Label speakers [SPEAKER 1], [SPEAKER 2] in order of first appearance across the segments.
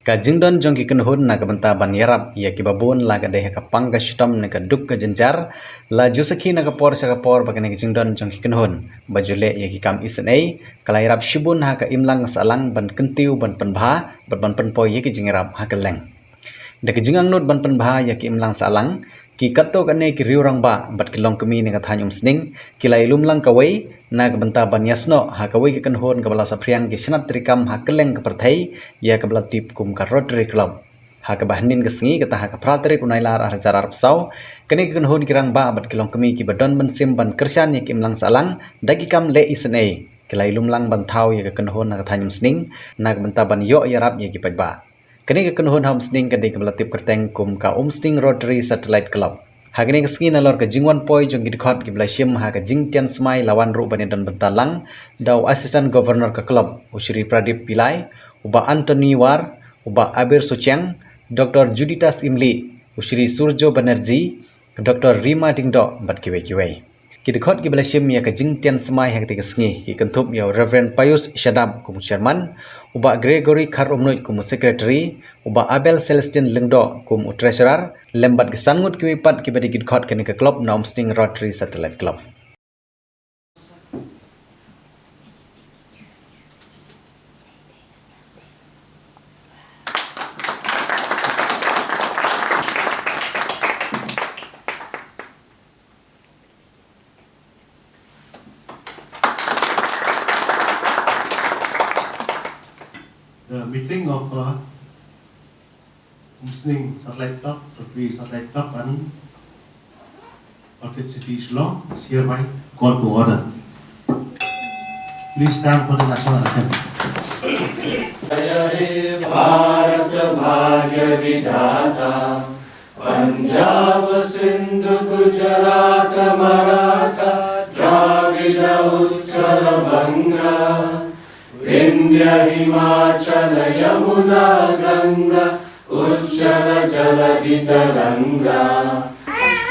[SPEAKER 1] ka jingdon jong ki kenhun na ka benta ban yarap ya ki babon la ka deh ka pang ka shitom na ka duk ka jenjar la jusaki na ka por sa ka por ba ka jingdon jong ki kenhun bajule ya ki kam isnei kala yarap shibun ha ka imlang salang ban kentiu ban penbha ban penpo ya ki jingrap ha ka leng da ki jingang not ban penbha ya ki imlang salang ki katto ka ne ki riurang ba bat ki long kemi ne ka thany umsning ki lai lumlang ka wei na ka benta ban yasno ha ka wei ki kenhun ka bala sapriang ki Shnat Treikam ha keleng ka perthai ya ka bala tip kum ka Rotary club ha ka bahnin ka sngi ka ta ha ka pratri kunai lar ar jarar psau kene ki kenhun kirang ba bat ki long kemi ki badon ban sim ban kersan ya ki imlang salang dagi kam le isnei ki lai lumlang ban thau ya ka kenhun na ka thany umsning na ka benta ban yo yarap ya ki pajba kene ka kenhun ha umsning ka de ka bala tip kerteng kum ka Umsning Rotary satellite club Hagene ke skin alor ke jingwan poi jong gidkhot ki blashim ha ke jingtian smai lawan ru bani dan bentalang dau assistant governor ke club Usri Pradip Pilai uba Anthony War uba Abir Suchang Dr. Juditas Imli Usri Surjo Banerjee Dr. Rima Dingdo bat kiwe kiwe gidkhot ki blashim ya ke jingtian smai ha ke sngi ki kentup ya Reverend Payus Shadam kum chairman uba Gregory Kharumnoit kum secretary uba Abel Celestin Lengdo kum treasurer lembat kesangut kiwipat kibadi gidkhot kene ke club na Umsning Rotary Satellite Club.
[SPEAKER 2] The meeting of Umsning Satellite Club, Rotary Satellite Club and Orchid City Shillong is hereby called to order. Please stand for the national anthem.
[SPEAKER 3] Jai Bharat Bhagya Vidhata Punjab Sindhu Gujarat Maratha Dravida Utkala Banga Vindhya Himachala Yamuna Ganga Uchala Jaladi Taranga.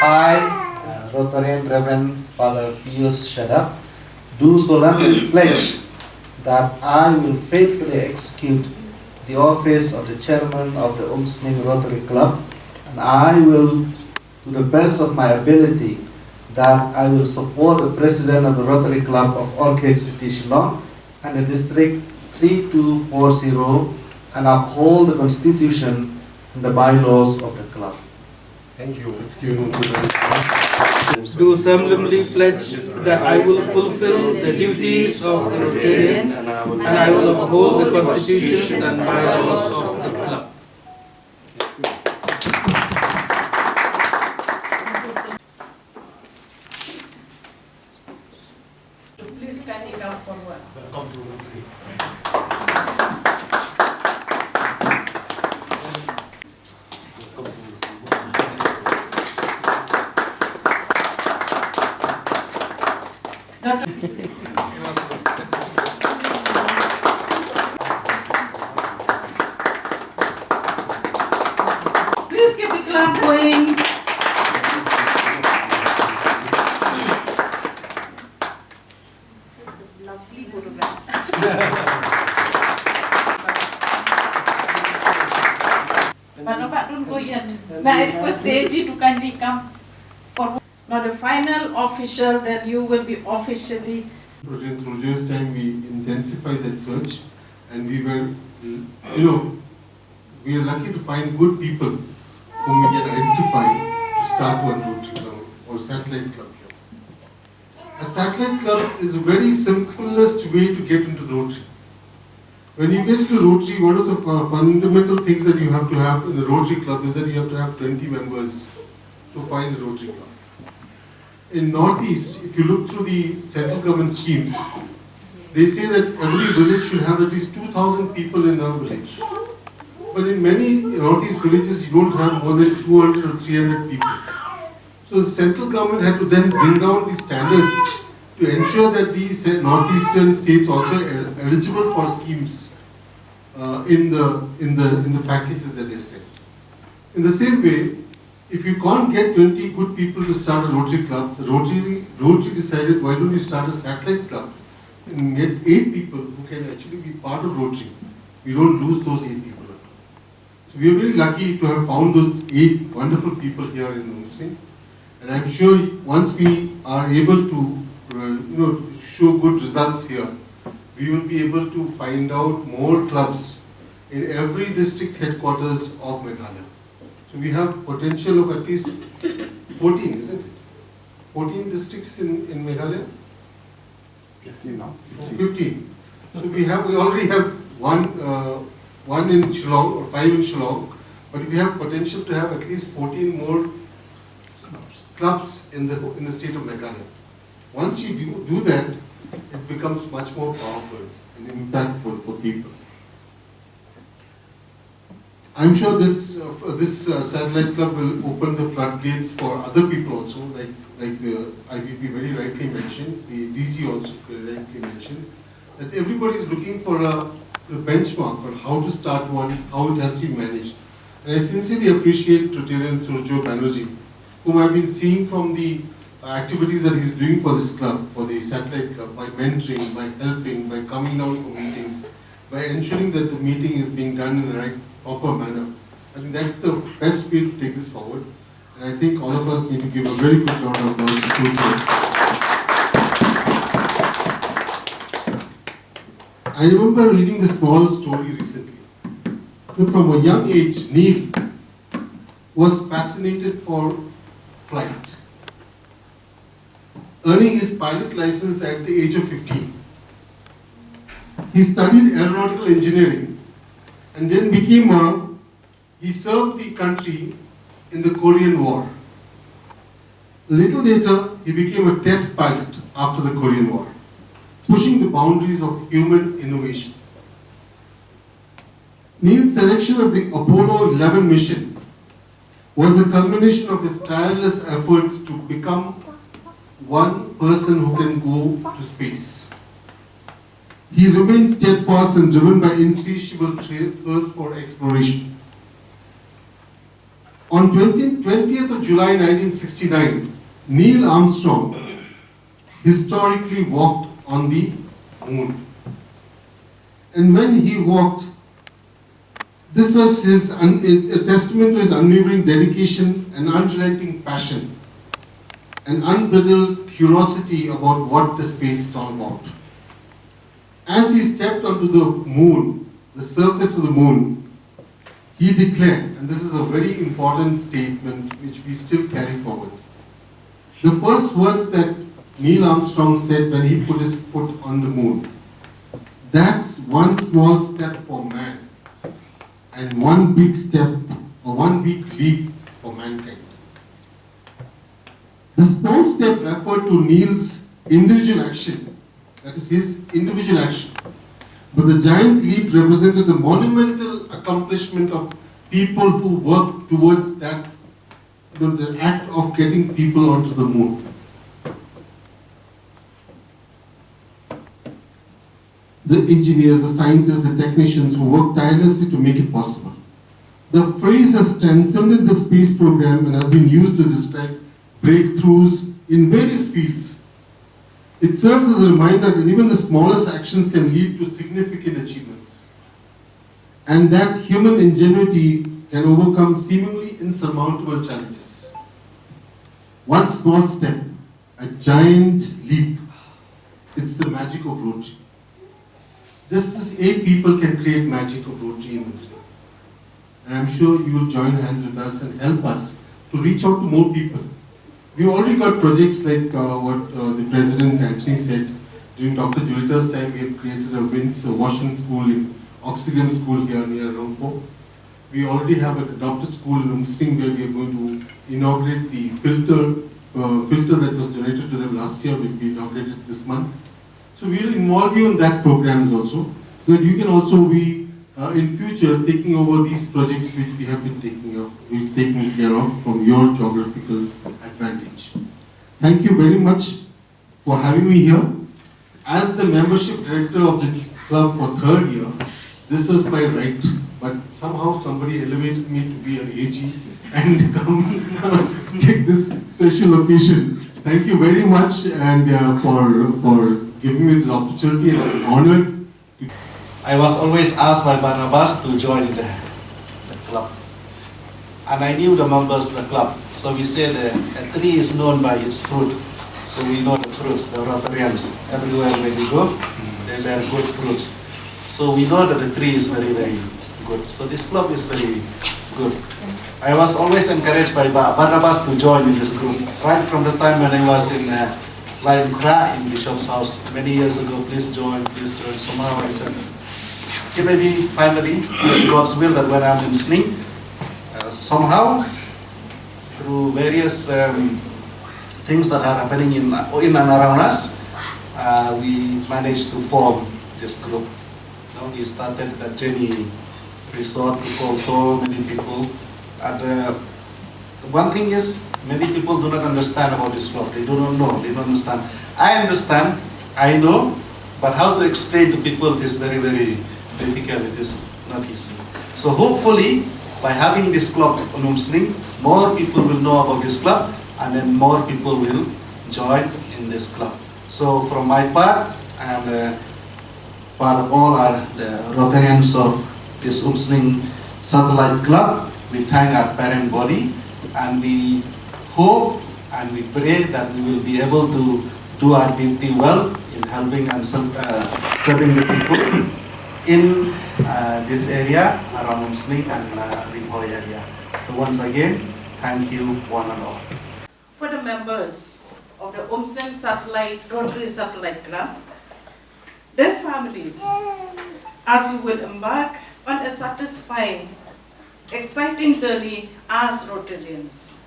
[SPEAKER 4] I, Rotarian Reverend Father Pius Shadap, do solemnly pledge that I will faithfully execute the office of the chairman of the Umsning Rotary Club, and I will, to the best of my ability, that I will support the president of the Rotary Club of Orchid City Shillong and the district 3240 and uphold the constitution and the bylaws of the club.
[SPEAKER 2] Thank you. Let's give him a
[SPEAKER 5] Do solemnly pledge that I will fulfill the duties of the Rotarians and I will uphold the constitution and bylaws of the club.
[SPEAKER 6] Please kindly come forward.
[SPEAKER 2] Welcome to Rotary.
[SPEAKER 6] Please keep the club going. This is a lovely photograph. But no, but don't go yet. May I request Deji to kindly come forward. Now the final official, then you will be officially.
[SPEAKER 2] During Roger's time, we intensified that search, and we were, we are lucky to find good people whom we can identify to start one Rotary Club or satellite club here. A satellite club is the very simplest way to get into Rotary. When you get into Rotary, one of the fundamental things that you have to have in the Rotary Club is that you have to have 20 members to find a Rotary Club. In Northeast, if you look through the central government schemes, they say that every village should have at least 2,000 people in a village. But in many Northeast villages, you don't have more than 200 or 300 people. So the central government had to then bring down the standards to ensure that these Northeastern states also are eligible for schemes in the packages that they sent. In the same way, if you can't get 20 good people to start a Rotary Club, the Rotary decided, why don't you start a satellite club and get 8 people who can actually be part of Rotary. We don't lose those 8 people. So we are very lucky to have found those 8 wonderful people here in Umsning. And I'm sure once we are able to show good results here, we will be able to find out more clubs in every district headquarters of Meghalaya. So we have potential of at least 14, isn't it? 14 districts in Meghalaya?
[SPEAKER 3] 15 now.
[SPEAKER 2] 15. So we already have one in Shillong or 5 in Shillong, but we have potential to have at least 14 more clubs in the state of Meghalaya. Once you do that, it becomes much more powerful and impactful for people. I'm sure this satellite club will open the floodgates for other people also, like the IBP very rightly mentioned, the DG also very rightly mentioned, that everybody is looking for a benchmark on how to start one, how it has to be managed. And I sincerely appreciate Rotarian Surjo Banerjee, whom I've been seeing from the activities that he's doing for this club, for the satellite club, by mentoring, by helping, by coming down for meetings, by ensuring that the meeting is being done in the right, proper manner. I think that's the best way to take this forward. And I think all of us need to give a very good round of applause to Surjo. I remember reading this small story recently. From a young age, Neil was fascinated for flight, earning his pilot license at the age of 15. He studied aeronautical engineering and then he served the country in the Korean War. A little later, he became a test pilot after the Korean War, pushing the boundaries of human innovation. Neil's selection of the Apollo 11 mission was a culmination of his tireless efforts to become one person who can go to space. He remains steadfast and driven by insatiable thirst for exploration. On 20th of July 1969, Neil Armstrong historically walked on the moon. And when he walked, this was a testament to his unwavering dedication and unrelenting passion, and unbridled curiosity about what the space is all about. As he stepped onto the moon, the surface of the moon, he declared, and this is a very important statement which we still carry forward. The first words that Neil Armstrong said when he put his foot on the moon: "That's one small step for man, and one big step, or one big leap for mankind." The small step referred to Neil's individual action, that is his individual action. But the giant leap represented a monumental accomplishment of people who worked towards that, the act of getting people onto the moon. The engineers, the scientists, the technicians who worked tirelessly to make it possible. The phrase has transcended the space program and has been used to describe breakthroughs in various fields. It serves as a reminder that even the smallest actions can lead to significant achievements, and that human ingenuity can overcome seemingly insurmountable challenges. One small step, a giant leap. It's the magic of Rotary. This 8 people can create magic of Rotary in Umsning. And I'm sure you will join hands with us and help us to reach out to more people. We've already got projects like what the President Anthony said. During Dr. Julita's time, we have created a WINS washing school in Oxygen School here near Nongpoh. We already have an adopted school in Umsning where we are going to inaugurate the filter that was donated to them last year, will be inaugurated this month. So we will involve you in that programs also, so that you can also be in future taking over these projects which we have been taking care of from your geographical advantage. Thank you very much for having me here. As the membership director of the club for 3rd year, this was my right, but somehow somebody elevated me to be an AG and come take this special occasion. Thank you very much and for giving me this opportunity, and I'm honored.
[SPEAKER 4] I was always asked by Barnabas to join the club. And I knew the members of the club. So we said a tree is known by its fruit. So we know the fruits, the Rotarians. Everywhere where we go, they bear good fruits. So we know that the tree is very, very good. So this club is very good. I was always encouraged by Barnabas to join in this group. Right from the time when I was in Lion Kra in Bishop's house many years ago, please join. Somehow I said, okay, maybe finally, it's God's will that when I'm in Umsning, somehow, through various things that are happening in and around us, we managed to form this group. We started the Jenny Resort to call so many people. And one thing is, many people do not understand about this club. They do not know, they don't understand. I understand, I know, but how to explain to people it is very, very difficult. It is not easy. So hopefully, by having this club on Umsning, more people will know about this club, and then more people will join in this club. So from my part, I am part of all the Rotarians of this Umsning Satellite Club. We thank our parent body, and we hope and we pray that we will be able to do our duty well in helping and serving the people in this area around Umsning and Bhoi area. So once again, thank you one and all.
[SPEAKER 6] For the members of the Umsning Rotary Satellite Club, their families, as you will embark on a satisfying, exciting journey as Rotarians.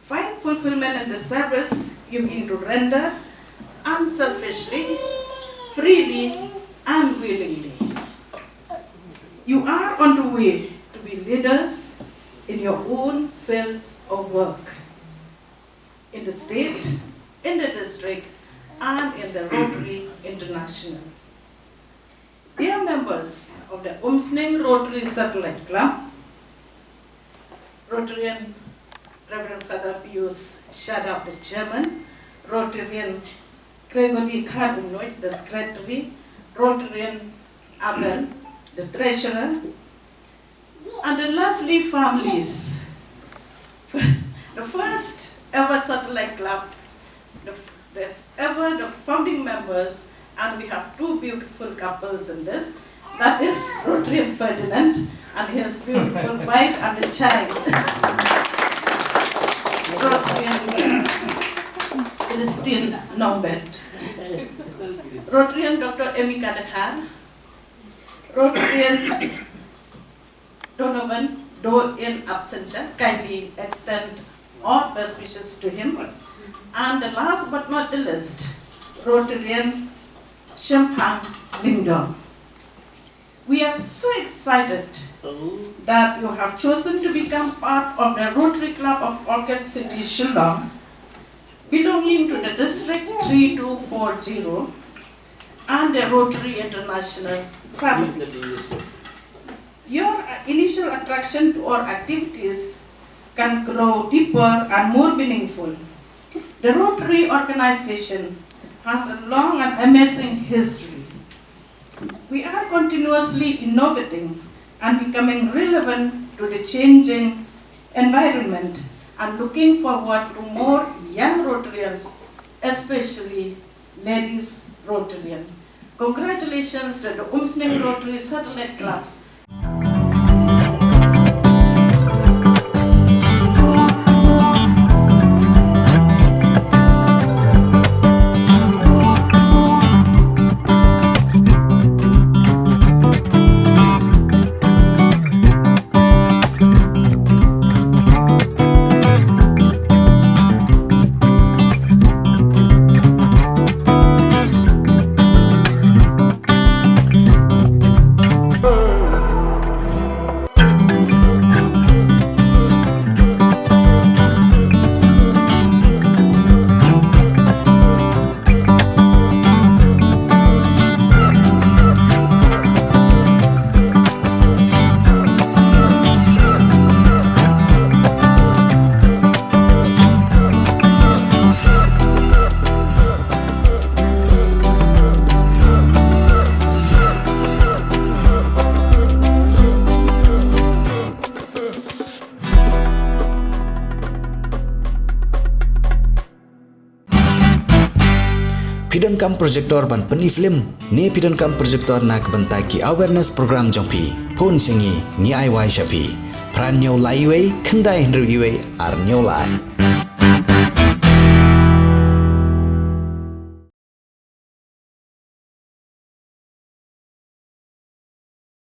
[SPEAKER 6] Find fulfillment in the service you mean to render unselfishly, freely, and willingly. You are on the way to be leaders in your own fields of work, in the state, in the district, and in the Rotary International. Dear members of the Umsning Rotary Satellite Club, Rotarian Reverend Father Pius Shada, the chairman, Rotarian Gregory Karbunoit, the secretary, Rotarian Abel, the treasurer, and the lovely families. The first ever satellite club, the founding members, and we have two beautiful couples in this. That is Rotarian Ferdinand and his beautiful wife and the child. Rotarian Christine Nongpoh. Rotarian Dr. Emi Kadekar. Rotarian Donovan, though in absentia, kindly extend all best wishes to him. And the last but not the least, Rotarian Shempang Lingdong. We are so excited that you have chosen to become part of the Rotary Club of Orchid City, Shillong, belonging to the District 3240 and the Rotary International family. Your initial attraction to our activities can grow deeper and more meaningful. The Rotary organization has a long and amazing history. We are continuously innovating and becoming relevant to the changing environment and looking forward to more young Rotarians, especially ladies Rotarian. Congratulations to the Umsning Rotary Satellite Clubs.
[SPEAKER 7] Pidankam projector ban peni film. Ne pidankam projector nak benta ki awareness program jongpi. Phun singi ni ai wai shapi. Pran nyau lai wei kendai hendru iwe ar nyau lai.